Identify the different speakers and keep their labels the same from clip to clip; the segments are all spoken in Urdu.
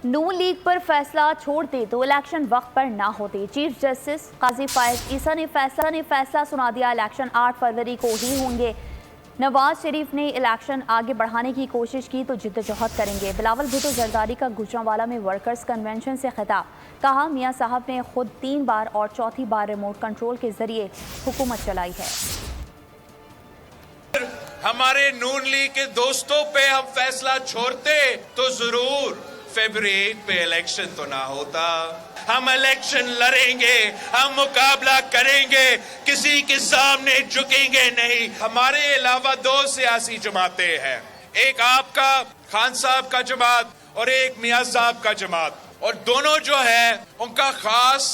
Speaker 1: نون لیگ پر فیصلہ چھوڑ دے تو الیکشن وقت پر نہ ہوتے۔ چیف جسٹس قاضی فائز عیسیٰ نے فیصلہ سنا دیا، الیکشن 8 فروری کو ہی ہوں گے۔ نواز شریف نے الیکشن آگے بڑھانے کی کوشش کی تو جدوجہد کریں گے۔ بلاول بھٹو زرداری کا گوجرانوالہ میں ورکرز کنونشن سے خطاب، کہا میاں صاحب نے خود 3 بار اور چوتھی بار ریموٹ کنٹرول کے ذریعے حکومت چلائی ہے۔
Speaker 2: ہمارے نون لیگ کے دوستوں پہ ہم فیصلہ چھوڑتے تو ضرور فیبری 8 پہ الیکشن تو نہ ہوتا۔ ہم الیکشن لڑیں گے، ہم مقابلہ کریں گے، کسی کے سامنے جھکیں گے نہیں۔ ہمارے علاوہ 2 سیاسی جماعتیں ہیں، ایک آپ کا خان صاحب کا جماعت اور ایک میاں صاحب کا جماعت، اور دونوں جو ہے ان کا خاص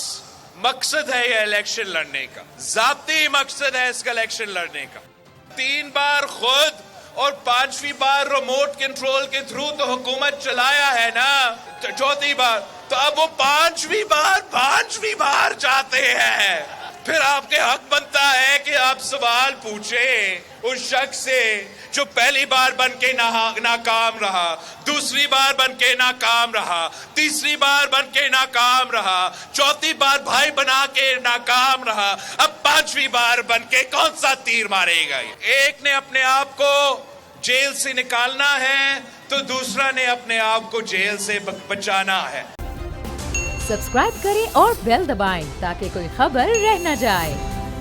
Speaker 2: مقصد ہے یہ الیکشن لڑنے کا، ذاتی مقصد ہے اس کا الیکشن لڑنے کا۔ 3 بار خود اور 5ویں بار ریموٹ کنٹرول کے تھرو تو حکومت چلایا ہے نا، چوتھی بار تو اب وہ 5ویں بار چاہتے ہیں۔ پھر آپ کے حق بنتا ہے کہ آپ سوال پوچھیں اس شخص سے جو پہلی بار بن کے ناکام رہا، دوسری بار بن کے ناکام رہا، تیسری بار بن کے ناکام رہا، چوتھی بار بھائی بنا کے ناکام رہا، اب 5ویں بار بن کے کون سا تیر مارے گا؟ ایک نے اپنے آپ کو جیل سے نکالنا ہے تو دوسرا نے اپنے آپ کو جیل سے بچانا ہے۔
Speaker 3: سبسکرائب کریں اور بیل دبائیں تاکہ کوئی خبر رہ نہ جائے۔